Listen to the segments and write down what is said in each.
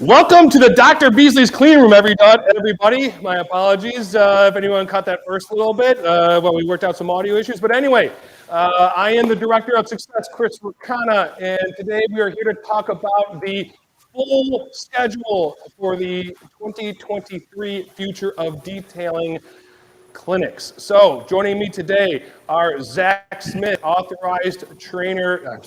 Welcome to the Dr. Beasley's clean room, everybody. My apologies if anyone caught that first little bit. We worked out some audio issues. But anyway, I am the Director of Success, Chris Racana, and today we are here to talk about the full schedule for the 2023 Future of Detailing clinics. So joining me today are Zach Smith, Authorized Trainer,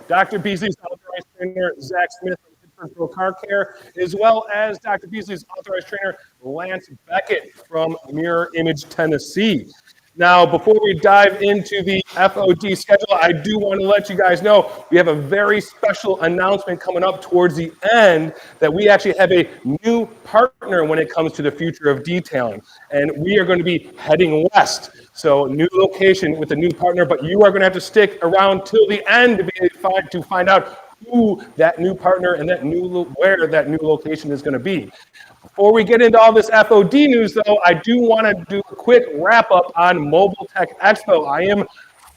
Dr. Beasley's Authorized Trainer, Zach Smith, Pittsburgh Pro Car Care, as well as Dr. Beasley's Authorized Trainer, Lance Beckett from Mirror Image, Tennessee. Now, before we dive into the FOD schedule, I do want to let you guys know we have a very special announcement coming up towards the end that we actually have a new partner when it comes to the future of detailing. And we are going to be heading west. So new location with a new partner, but you are going to have to stick around till the end to find out who that new partner and where that new location is going to be. Before we get into all this FOD news, though, I do want to do a quick wrap up on Mobile Tech Expo. I am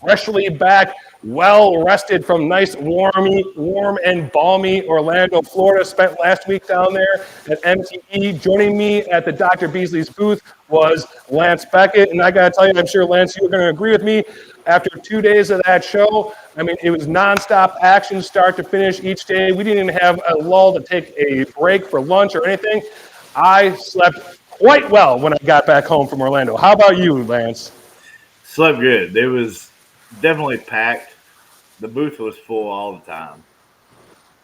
freshly back, well rested from nice, warm and balmy Orlando, Florida. Spent last week down there at MTE. Joining me at the Dr. Beasley's booth was Lance Beckett. And I got to tell you, I'm sure, Lance, you're going to agree with me. After 2 days of that show, I mean, it was nonstop action, start to finish each day. We didn't even have a lull to take a break for lunch or anything. I slept quite well when I got back home from Orlando. How about you, Lance? Slept good. It was definitely packed. The booth was full all the time.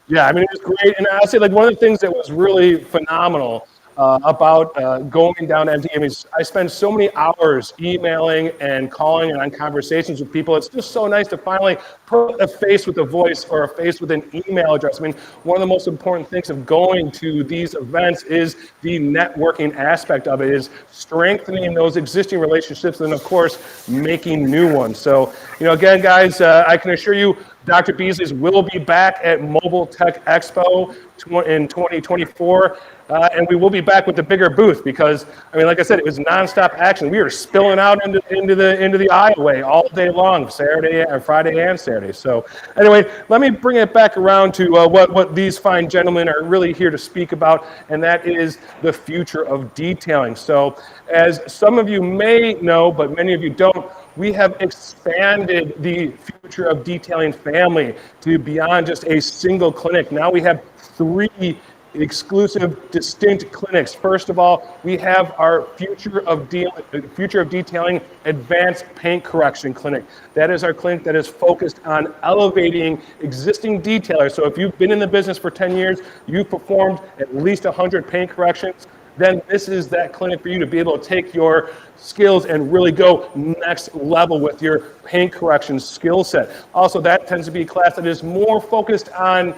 Yeah, I mean, it was great. And I'll say, like, one of the things that was really phenomenal about going down to MTE. I mean, I spend so many hours emailing and calling and on conversations with people. It's just so nice to finally put a face with a voice or a face with an email address. I mean, one of the most important things of going to these events is the networking aspect of it, is strengthening those existing relationships and, of course, making new ones. So, you know, again, guys, I can assure you, Dr. Beasley's will be back at Mobile Tech Expo in 2024, and we will be back with the bigger booth because, I mean, like I said, it was nonstop action. We were spilling out into the aisleway all day long, Friday and Saturday. So, anyway, let me bring it back around to what these fine gentlemen are really here to speak about, and that is the future of detailing. So, as some of you may know, but many of you don't, we have expanded the future of detailing family to beyond just a single clinic. Now we have 3 exclusive, distinct clinics. First of all, we have our Future of Detailing Advanced Paint Correction Clinic. That is our clinic that is focused on elevating existing detailers. So if you've been in the business for 10 years, you've performed at least 100 paint corrections, then this is that clinic for you to be able to take your skills and really go next level with your paint correction skill set. Also, that tends to be a class that is more focused on,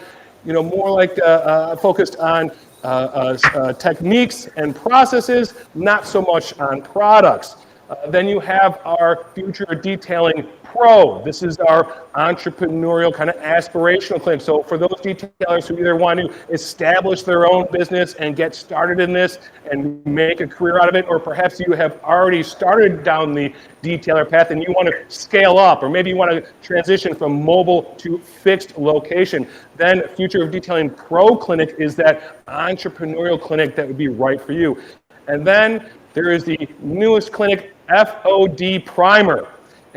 techniques and processes, not so much on products. Then you have our Future Detailing Pro. This is our entrepreneurial kind of aspirational clinic. So for those detailers who either want to establish their own business and get started in this and make a career out of it, or perhaps you have already started down the detailer path and you want to scale up, or maybe you want to transition from mobile to fixed location, then Future of Detailing Pro Clinic is that entrepreneurial clinic that would be right for you. And then there is the newest clinic, FOD Primer.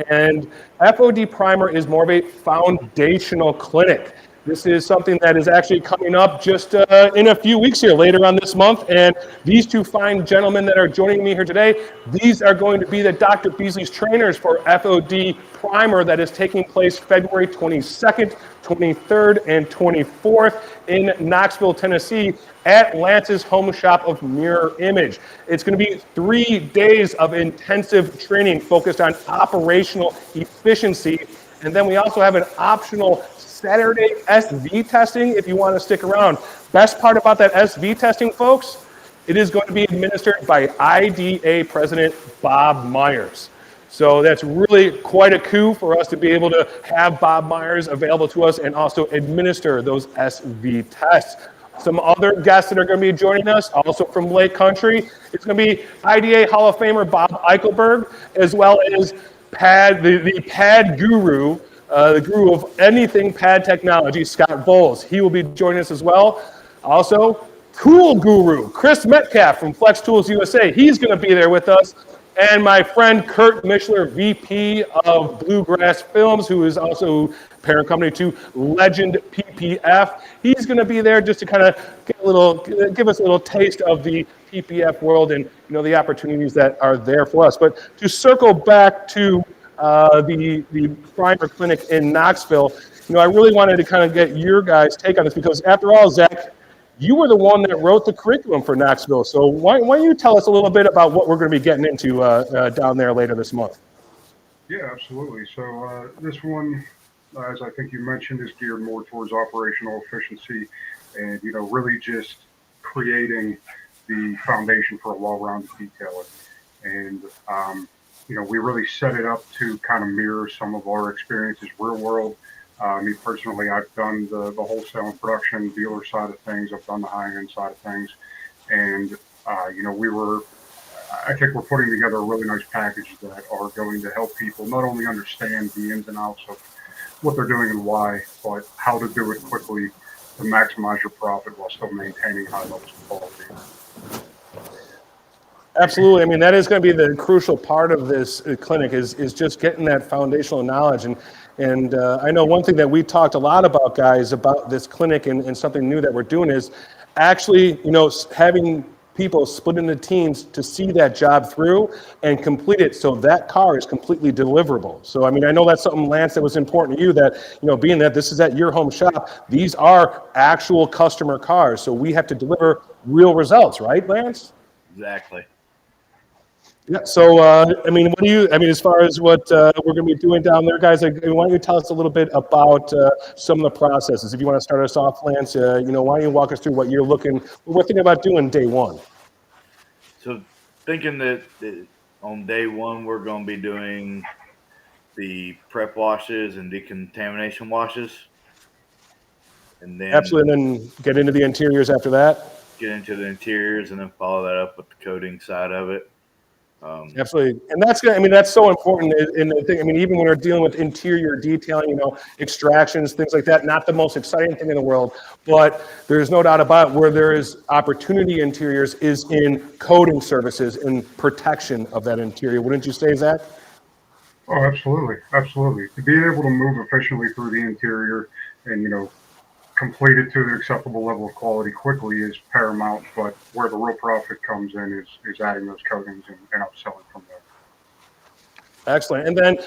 And FOD Primer is more of a foundational clinic. This is something that is actually coming up just in a few weeks here, later on this month. And these 2 fine gentlemen that are joining me here today, these are going to be the Dr. Beasley's trainers for FOD Primer that is taking place February 22nd, 23rd, and 24th in Knoxville, Tennessee, at Lance's home shop of Mirror Image. It's going to be 3 days of intensive training focused on operational efficiency. And then we also have an optional Saturday SV testing if you want to stick around. Best part about that SV testing, folks, it is going to be administered by IDA President Bob Myers. So that's really quite a coup for us to be able to have Bob Myers available to us and also administer those SV tests. Some other guests that are going to be joining us, also from Lake Country, it's going to be IDA Hall of Famer Bob Eichelberg, as well as the pad guru, the guru of anything pad technology, Scott Bowles. He will be joining us as well. Also, Tool Guru, Chris Metcalf from Flex Tools USA. He's going to be there with us. And my friend Kurt Mischler, VP of Bluegrass Films, who is also parent company to Legend PPF. He's going to be there just to kind of give us a little taste of the PPF world and the opportunities that are there for us. But to circle back to the Primer Clinic in Knoxville, I really wanted to kind of get your guys' take on this because, after all, Zach, you were the one that wrote the curriculum for Knoxville. So why don't you tell us a little bit about what we're going to be getting into down there later this month? Yeah, absolutely. So this one, as I think you mentioned, is geared more towards operational efficiency and, really just creating the foundation for a well-rounded detailer. And, we really set it up to kind of mirror some of our experiences real world. Me personally, I've done the wholesale and production dealer side of things. I've done the high-end side of things. And, I think we're putting together a really nice package that are going to help people not only understand the ins and outs of what they're doing and why, but how to do it quickly to maximize your profit while still maintaining high levels of quality. Absolutely. I mean, that is going to be the crucial part of this clinic is just getting that foundational knowledge. And I know one thing that we talked a lot about, guys, about this clinic and something new that we're doing is actually, having people split into teams to see that job through and complete it so that car is completely deliverable. So, I mean, I know that's something, Lance, that was important to you that, being that this is at your home shop, these are actual customer cars. So we have to deliver real results, right, Lance? Exactly. Yeah. So, as far as what we're going to be doing down there, guys, why don't you tell us a little bit about some of the processes? If you want to start us off, Lance, why don't you walk us through what we're thinking about doing day one? So, thinking that on day one, we're going to be doing the prep washes and decontamination washes. And then absolutely, and then get into the interiors after that. Get into the interiors and then follow that up with the coating side of it. Absolutely, and that's so important in the thing. I mean, even when we're dealing with interior detailing, extractions, things like that, not the most exciting thing in the world, but there's no doubt about it, where there is opportunity interiors is in coating services and protection of that interior. Wouldn't you say, Zach? Oh, absolutely, absolutely. To be able to move efficiently through the interior and complete it to an acceptable level of quality quickly is paramount, but where the real profit comes in is adding those coatings and upselling from there. Excellent. And then,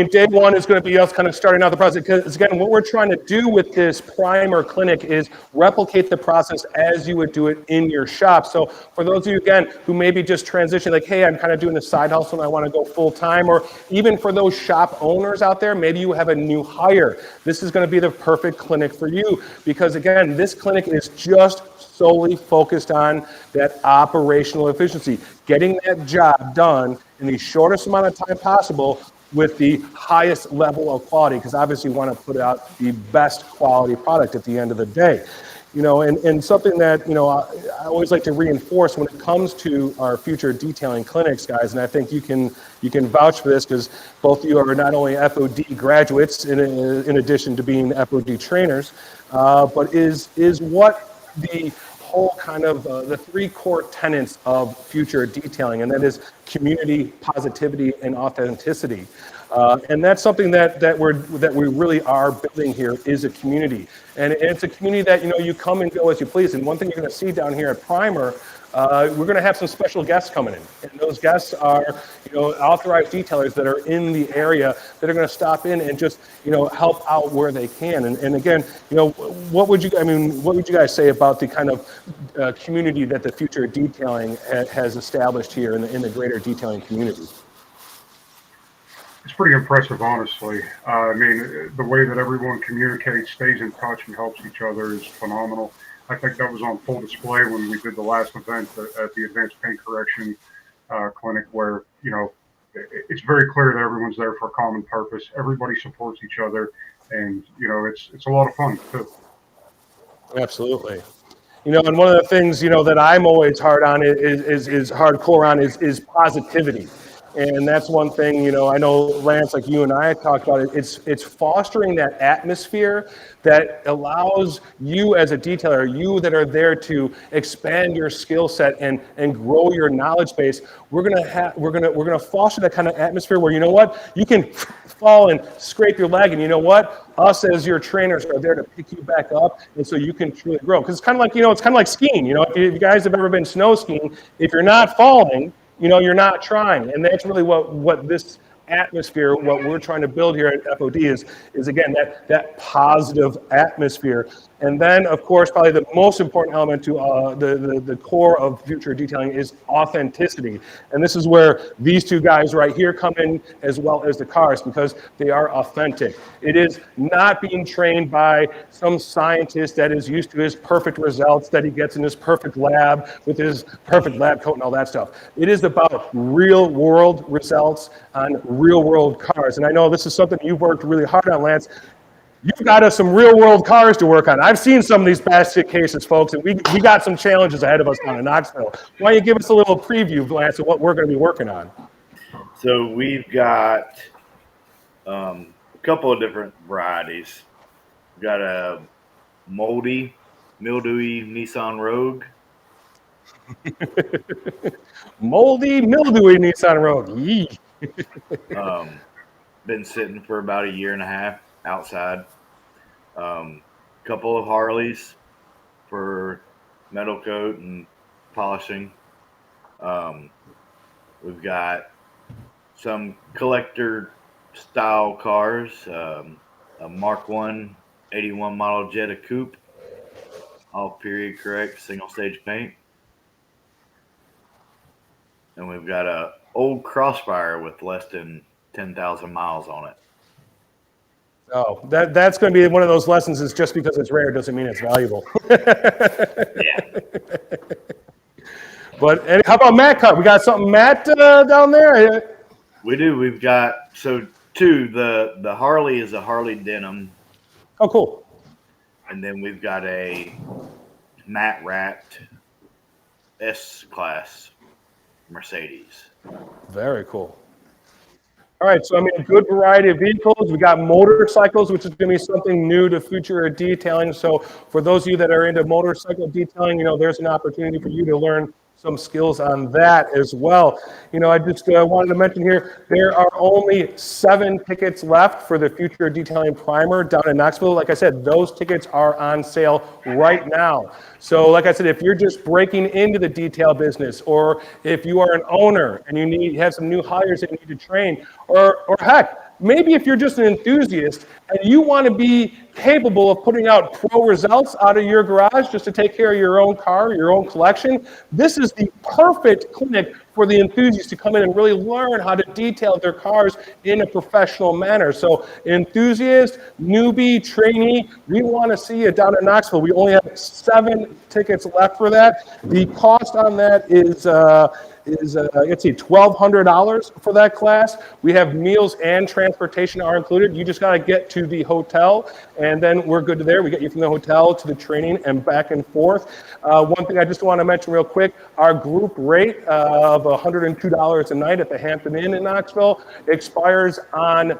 day one is going to be us kind of starting out the process. Because, again, what we're trying to do with this primer clinic is replicate the process as you would do it in your shop. So for those of you, again, who maybe just transition, like, hey, I'm kind of doing a side hustle and I want to go full time, or even for those shop owners out there, maybe you have a new hire. This is going to be the perfect clinic for you because, again, this clinic is just solely focused on that operational efficiency, getting that job done in the shortest amount of time possible with the highest level of quality, because obviously we want to put out the best quality product at the end of the day. And something that, I always like to reinforce when it comes to our future detailing clinics, guys, and I think you can vouch for this because both of you are not only FOD graduates in addition to being FOD trainers, but is what the whole kind of the three core tenets of future detailing, and that is community, positivity, and authenticity. And that's something that we really are building here is a community, and it's a community that you come and go as you please. And one thing you're going to see down here at Primer, we're going to have some special guests coming in, and those guests are authorized detailers that are in the area that are going to stop in and just help out where they can. And again, what would you guys say about the kind of community that the future detailing has established here in the greater detailing community? It's pretty impressive, honestly. The way that everyone communicates, stays in touch, and helps each other is phenomenal. I think that was on full display when we did the last event at the Advanced Paint Correction Clinic, where it's very clear that everyone's there for a common purpose. Everybody supports each other, and it's a lot of fun too. Absolutely. And one of the things that I'm always hard on is hardcore on is positivity. And that's one thing, you know, I know, Lance, like you and I talked about it, it's fostering that atmosphere that allows you as a detailer, you that are there to expand your skill set and grow your knowledge base. We're gonna foster that kind of atmosphere where, you know what, you can fall and scrape your leg, and you know what, us as your trainers are there to pick you back up, and so you can truly grow. Because it's kind of like, you know, it's kind of like skiing. You know, if you guys have ever been snow skiing, if you're not falling, you know, you're not trying. And that's really what this atmosphere, what we're trying to build here at FOD is again, that positive atmosphere. And then, of course, probably the most important element to the core of future detailing is authenticity. And this is where these two guys right here come in, as well as the cars, because they are authentic. It is not being trained by some scientist that is used to his perfect results that he gets in his perfect lab with his perfect lab coat and all that stuff. It is about real world results on real world cars. And I know this is something you've worked really hard on, Lance. You've got us some real world cars to work on. I've seen some of these basket cases, folks, and we got some challenges ahead of us down in Knoxville. Why don't you give us a little preview, Lance, of what we're going to be working on? So we've got a couple of different varieties. We've got a moldy, mildewy Nissan Rogue. Moldy, mildewy Nissan Rogue. Yee. Been sitting for about a year and a half outside. Couple of Harleys for metal coat and polishing. We've got some collector style cars, a Mark 1 81 model Jetta Coupe, all period correct, single stage paint. And we've got a old Crossfire with less than 10,000 miles on it. Oh, that's going to be one of those lessons, is just because it's rare doesn't mean it's valuable. Yeah. But how about Matt Cut? We got something Matt down there? We do. We've got, so two, the Harley is a Harley Denim. Oh, cool. And then we've got a matte wrapped S-Class Mercedes. Very cool. All right, so I mean, a good variety of vehicles. We got motorcycles, which is going to be something new to future detailing. So for those of you that are into motorcycle detailing, you know, there's an opportunity for you to learn some skills on that as well. You know, I just wanted to mention here, there are only 7 tickets left for the Future Detailing Primer down in Knoxville. Like I said, those tickets are on sale right now. So like I said, if you're just breaking into the detail business, or if you are an owner and you have some new hires that you need to train, or heck, maybe if you're just an enthusiast and you want to be capable of putting out pro results out of your garage just to take care of your own car, your own collection, this is the perfect clinic for the enthusiasts to come in and really learn how to detail their cars in a professional manner. So enthusiast, newbie, trainee, we want to see you down in Knoxville. We only have 7 tickets left for that. The cost on that is let's see, $1,200 for that class. We have meals and transportation are included. You just got to get to the hotel, and then we're good to there. We get you from the hotel to the training and back and forth. One thing I just want to mention real quick, our group rate of $102 a night at the Hampton Inn in Knoxville expires on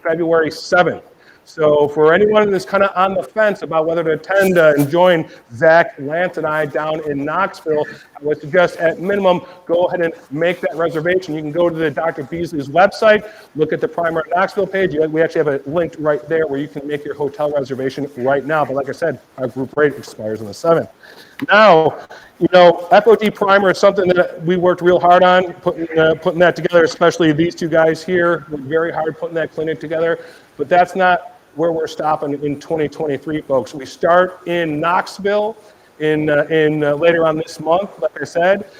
February 7th. So for anyone that's kind of on the fence about whether to attend and join Zach, Lance, and I down in Knoxville, I would suggest at minimum go ahead and make that reservation. You can go to the Dr. Beasley's website, look at the Primer Knoxville page. We actually have a link right there where you can make your hotel reservation right now. But like I said, our group rate expires on the 7th. Now, you know, FOD Primer is something that we worked real hard on, putting that together, especially these two guys here. Worked very hard putting that clinic together. But that's not where we're stopping in 2023, folks. We start in Knoxville in later on this month, like I said,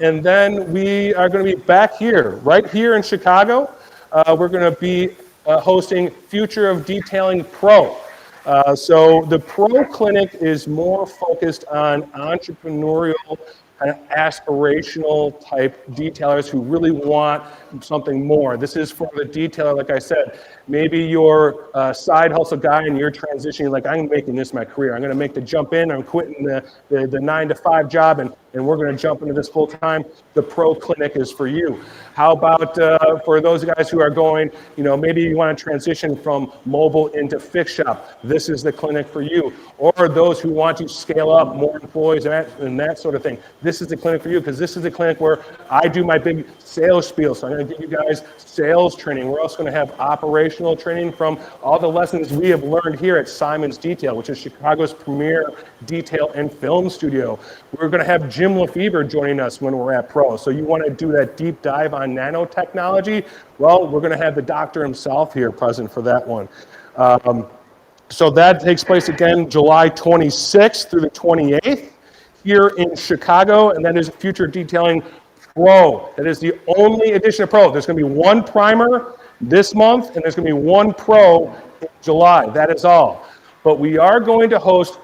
and then we are going to be back here, right here in Chicago. We're going to be hosting Future of Detailing Pro. So the Pro Clinic is more focused on entrepreneurial kind of aspirational type detailers who really want something more. This is for the detailer, like I said. Maybe you're a side hustle guy and you're transitioning, like, I'm making this my career. I'm going to make the jump in. I'm quitting the 9-to-5 job, and we're going to jump into this full time. The Pro Clinic is for you. How about for those guys who are going, maybe you want to transition from mobile into fixed shop. This is the clinic for you. Or those who want to scale up more employees and that sort of thing. This is the clinic for you, because this is the clinic where I do my big sales spiel. So I'm going to give you guys sales training. We're also going to have operational training from all the lessons we have learned here at Simon's Detail, which is Chicago's premier detail and film studio. We're going to have Jim Lefebvre joining us when we're at Pro. So you want to do that deep dive on nanotechnology? Well, we're going to have the doctor himself here present for that one. So that takes place again July 26th through the 28th here in Chicago, and that is Future Detailing Pro. That is the only edition of Pro. There's going to be one primer this month, and there's going to be one Pro in July. That is all. But we are going to host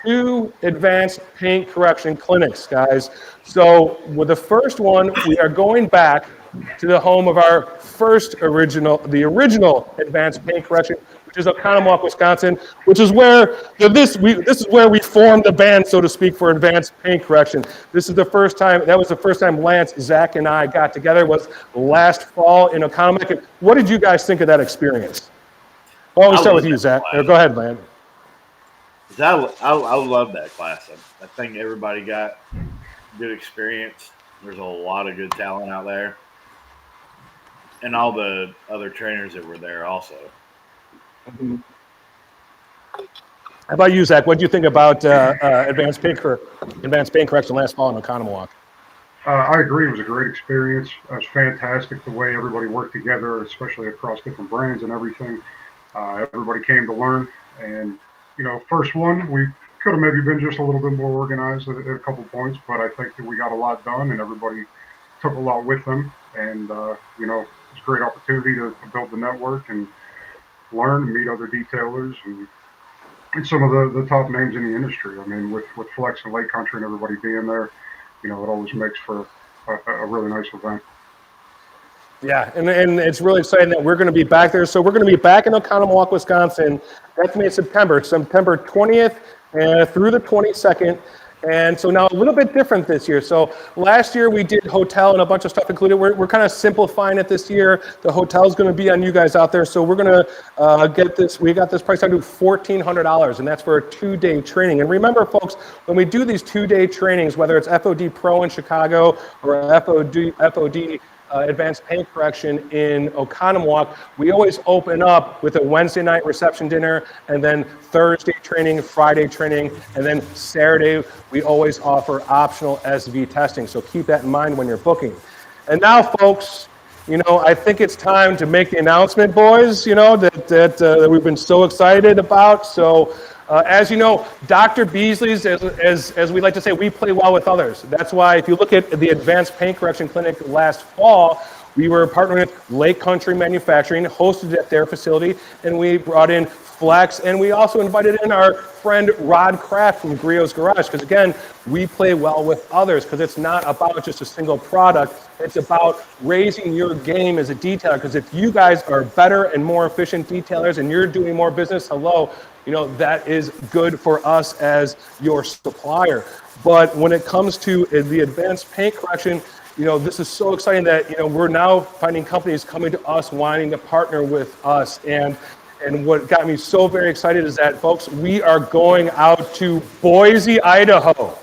2 advanced paint correction clinics, guys. So with the first one, we are going back to the home of our the original advanced paint correction, which is Oconomowoc, Wisconsin, which is where this is where we formed the band, so to speak, for advanced paint correction. This is the first time. That was the first time Lance, Zach, and I got together. Was last fall in Oconomowoc. What did you guys think of that experience? Well, we'll start with you, Zach. Go ahead, Lance. I love that class. I think everybody got good experience. There's a lot of good talent out there, and all the other trainers that were there also. Mm-hmm. How about you, Zach? What do you think about advanced paint correction last fall in Oconomowoc? I agree. It was a great experience. It was fantastic the way everybody worked together, especially across different brands and everything. Everybody came to learn. And, first one, we could have maybe been just a little bit more organized at a couple points, but I think that we got a lot done and everybody took a lot with them. And, it's a great opportunity to build the network and learn and meet other detailers and some of the top names in the industry. I mean, with Flex and Lake Country and everybody being there, it always makes for a really nice event. Yeah, and it's really exciting that we're going to be back there. So we're going to be back in Oconomowoc, Wisconsin. That's May, September 20th through the 22nd. And so now a little bit different this year. So last year we did hotel and a bunch of stuff included. We're kind of simplifying it this year. The hotel's going to be on you guys out there. So we're going to get this. We got this price down to $1,400, and that's for a 2-day training. And remember, folks, when we do these 2-day trainings, whether it's FOD Pro in Chicago or FOD advanced paint correction in Oconomowoc, we always open up with a Wednesday night reception dinner, and then Thursday training, Friday training, and then Saturday we always offer optional SV testing. So keep that in mind when you're booking. And now, folks, I think it's time to make the announcement, boys, that we've been so excited about. So as you know, Dr. Beasley's, as we like to say, we play well with others. That's why if you look at the Advanced Paint Correction Clinic last fall, we were partnering with Lake Country Manufacturing, hosted at their facility, and we brought in Flex, and we also invited in our friend Rod Kraft from Griot's Garage, because again, we play well with others, because it's not about just a single product, it's about raising your game as a detailer, because if you guys are better and more efficient detailers and you're doing more business, that is good for us as your supplier. But when it comes to the advanced paint correction, this is so exciting that, we're now finding companies coming to us wanting to partner with us. And what got me so very excited is that, folks, we are going out to Boise, Idaho.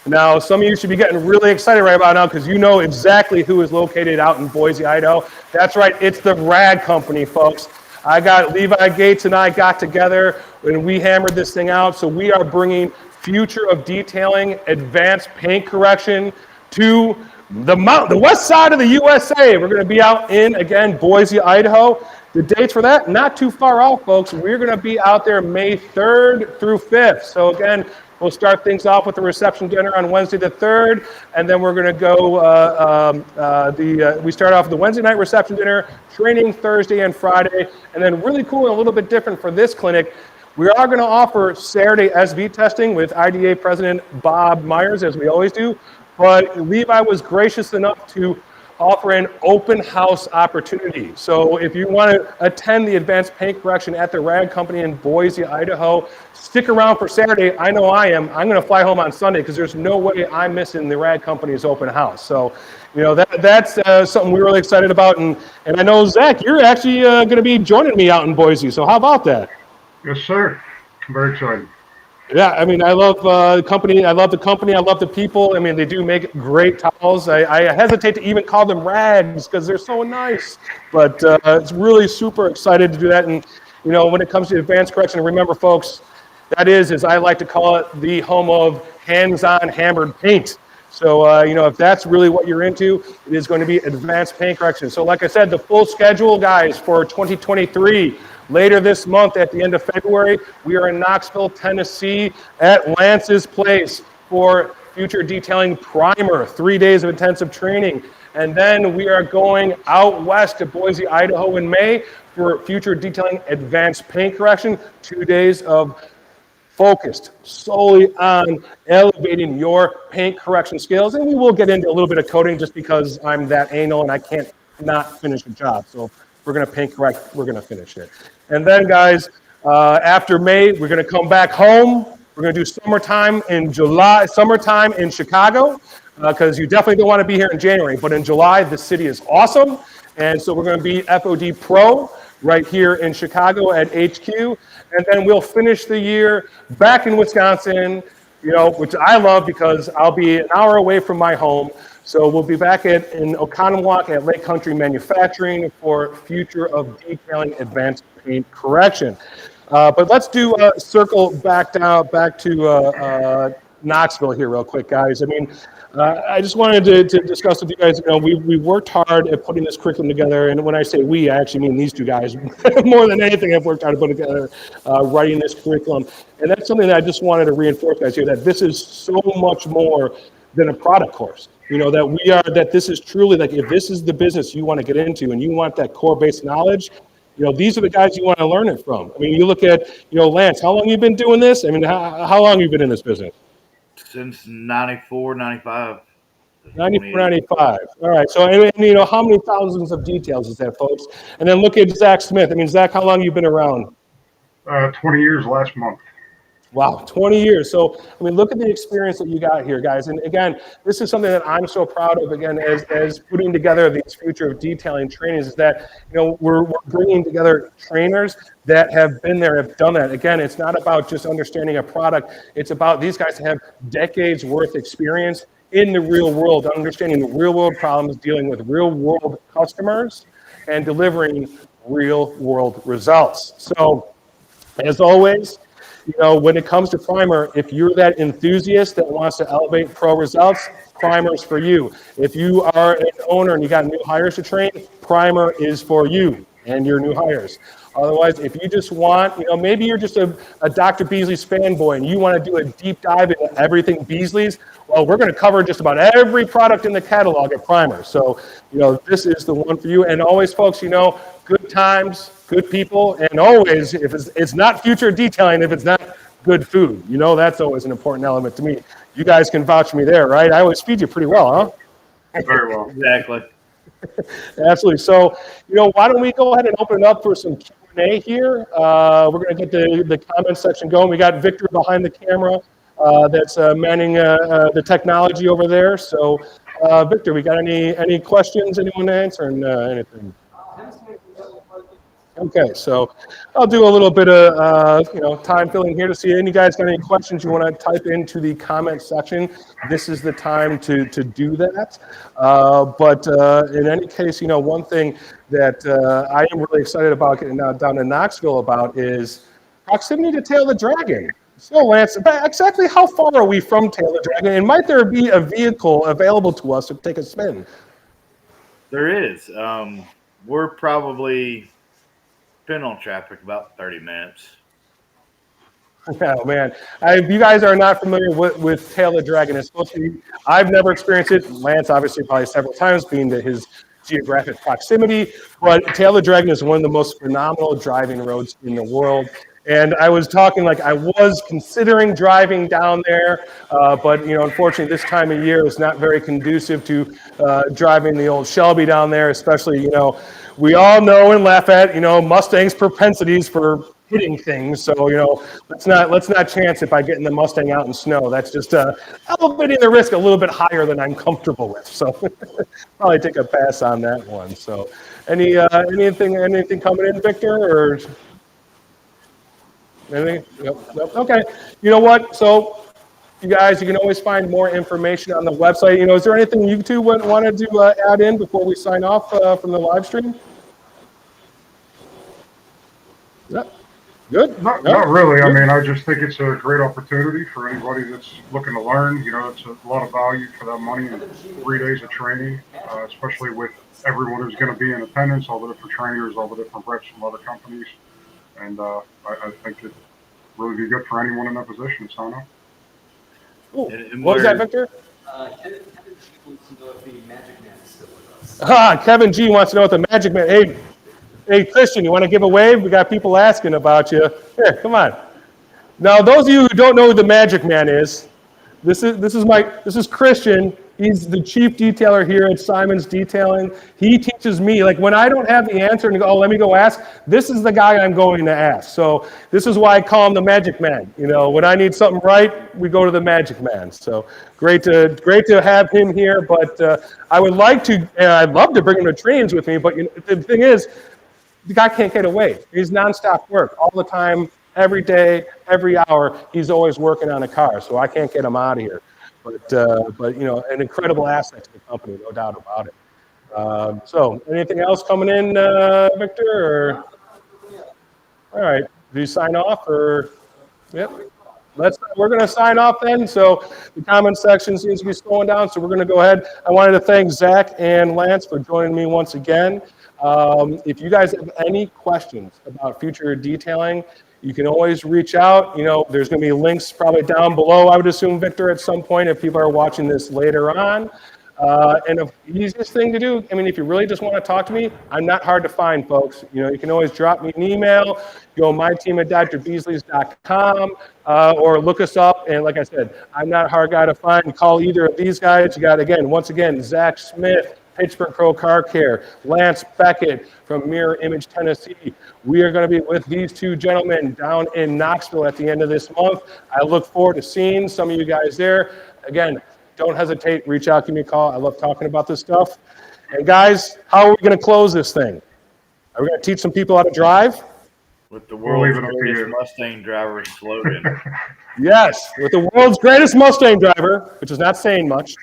Now, some of you should be getting really excited right about now because you know exactly who is located out in Boise, Idaho. That's right, it's the Rad Company, folks. Levi Gates and I got together and we hammered this thing out. So we are bringing Future of Detailing advanced paint correction to the west side of the USA. We're going to be out in, again, Boise, Idaho. The dates for that, not too far off, folks. We're going to be out there May 3rd through 5th. So again, we'll start things off with the reception dinner on Wednesday the 3rd, and then we're going to go, we start off with the Wednesday night reception dinner, training Thursday and Friday, and then really cool and a little bit different for this clinic, we are going to offer Saturday SV testing with IDA President Bob Myers, as we always do. but Levi was gracious enough to offer an open house opportunity. So if you want to attend the advanced paint correction at the Rag Company in Boise, Idaho, stick around for Saturday. I know I am. I'm going to fly home on Sunday because there's no way I'm missing the Rag Company's open house. So, that's something we're really excited about. And I know, Zach, you're actually going to be joining me out in Boise. So how about that? Yes, sir. I'm very excited. Yeah, I mean, I love the company. I love the company. I love the people. I mean, they do make great towels. I hesitate to even call them rags because they're so nice. But it's really super excited to do that. And, when it comes to advanced correction, remember, folks, that is, as I like to call it, the home of hands-on hammered paint. So, if that's really what you're into, it is going to be advanced paint correction. So, like I said, the full schedule, guys, for 2023, later this month at the end of February, we are in Knoxville, Tennessee at Lance's place for Future Detailing Primer, 3 days of intensive training. And then we are going out west to Boise, Idaho in May for Future Detailing Advanced Paint Correction, 2 days of focused solely on elevating your paint correction skills. And we will get into a little bit of coding just because I'm that anal and I can't not finish a job. So if we're going to paint correct, we're going to finish it. And then, guys, after May, we're going to come back home. We're going to do summertime in Chicago, because you definitely don't want to be here in January. But in July, the city is awesome. And so we're going to be FOD Pro right here in Chicago at HQ. And then we'll finish the year back in Wisconsin, which I love because I'll be an hour away from my home. So we'll be back in Oconomowoc at Lake Country Manufacturing for Future of Detailing Advanced Paint Correction. But let's do circle back to Knoxville here real quick, guys. I mean, I just wanted to discuss with you guys, we worked hard at putting this curriculum together. And when I say we, I actually mean these two guys. More than anything, I've worked hard to put together writing this curriculum. And that's something that I just wanted to reinforce, guys, here, that this is so much more than a product course. That this is truly, like, if this is the business you want to get into and you want that core base knowledge, these are the guys you want to learn it from. I mean, you look at, Lance, how long you been doing this? I mean, how long have you been in this business? Since 94, 95. 94, 95. All right. So, how many thousands of details is that, folks? And then look at Zach Smith. I mean, Zach, how long have you been around? 20 years last month. Wow, 20 years. So, I mean, look at the experience that you got here, guys. And again, this is something that I'm so proud of, again, as putting together these Future of Detailing trainings, is that, we're bringing together trainers that have been there, have done that. Again, it's not about just understanding a product. It's about these guys that have decades worth experience in the real world, understanding the real world problems, dealing with real world customers, and delivering real world results. So, as always, when it comes to primer, if you're that enthusiast that wants to elevate pro results, primer's for you. If you are an owner and you got new hires to train, primer is for you and your new hires. Otherwise, if you just want, maybe you're just a Dr. Beasley's fanboy and you want to do a deep dive into everything Beasley's, well, we're going to cover just about every product in the catalog at Primer. So, this is the one for you. And always, folks, good times, good people, and always, if it's not future detailing, if it's not good food, that's always an important element to me. You guys can vouch for me there, right? I always feed you pretty well, huh? Very well. Exactly. Absolutely. So, why don't we go ahead and open it up for some Q&A here. We're going to get the comment section going. We got Victor behind the camera that's manning the technology over there. So, Victor, we got any questions? Anyone answering anything? Okay, so I'll do a little bit of time filling here to see any guys got any questions you want to type into the comment section. This is the time to do that. But in any case, one thing that I am really excited about getting down in Knoxville about is proximity to Tail the Dragon. So, Lance, exactly how far are we from Tail the Dragon, and might there be a vehicle available to us to take a spin? There is. We're probably, depending on traffic, about 30 minutes. Oh, man. If you guys are not familiar with Tail the Dragon, it's supposed to be, I've never experienced it. Lance, obviously, probably several times, being to his geographic proximity. But Tail the Dragon is one of the most phenomenal driving roads in the world. And I was talking like I was considering driving down there, but unfortunately, this time of year is not very conducive to driving the old Shelby down there. Especially, we all know and laugh at Mustang's propensities for hitting things. So let's not chance it by getting the Mustang out in snow. That's just elevating the risk a little bit higher than I'm comfortable with. So probably take a pass on that one. So anything coming in, Victor, or? Anything? Yep. Okay. You know what? So, you guys, you can always find more information on the website. Is there anything you two wanted to add in before we sign off from the live stream? Yep. Good? Not really. I mean, I just think it's a great opportunity for anybody that's looking to learn. It's a lot of value for that money and 3 days of training, especially with everyone who's going to be in attendance, all the different trainers, all the different reps from other companies. And I think it really be good for anyone in that position to sign up. Cool. What was that, Victor? Kevin G wants to know if the Magic Man is still with us. Kevin G wants to know what the Magic Man. Hey, Christian, you want to give a wave? We got people asking about you. Here, come on. Now, those of you who don't know who the Magic Man is, this is Christian. He's the chief detailer here at Simon's Detailing. He teaches me, like when I don't have the answer and go, let me go ask, this is the guy I'm going to ask. So this is why I call him the Magic Man. When I need something right, we go to the Magic Man. So great to have him here, but I would like to, and I'd love to bring him to trainings with me, but the thing is, the guy can't get away. He's nonstop work all the time, every day, every hour. He's always working on a car, so I can't get him out of here. But an incredible asset to the company, no doubt about it. So anything else coming in, Victor? Or? All right, do you sign off or? Yep. We're going to sign off then. So the comment section seems to be slowing down, so we're going to go ahead. I wanted to thank Zach and Lance for joining me once again. If you guys have any questions about future detailing, you can always reach out. There's going to be links probably down below, I would assume, Victor, at some point if people are watching this later on. And the easiest thing to do, if you really just want to talk to me, I'm not hard to find, folks. You can always drop me an email, go myteam@drbeasleys.com, or look us up. And like I said, I'm not a hard guy to find. Call either of these guys. You got, once again, Zach Smith, Pittsburgh Pro Car Care, Lance Beckett from Mirror Image, Tennessee. We are going to be with these two gentlemen down in Knoxville at the end of this month. I look forward to seeing some of you guys there. Again, don't hesitate. Reach out, give me a call. I love talking about this stuff. And guys, how are we going to close this thing? Are we going to teach some people how to drive? With the world's greatest Mustang driver slogan. Yes, with the world's greatest Mustang driver, which is not saying much.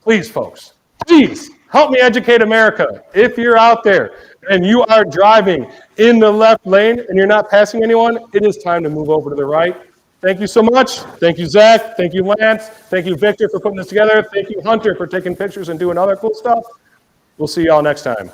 Please, folks. Please help me educate America. If you're out there and you are driving in the left lane and you're not passing anyone, it is time to move over to the right. Thank you so much. Thank you, Zach. Thank you, Lance. Thank you, Victor, for putting this together. Thank you, Hunter, for taking pictures and doing other cool stuff. We'll see you all next time.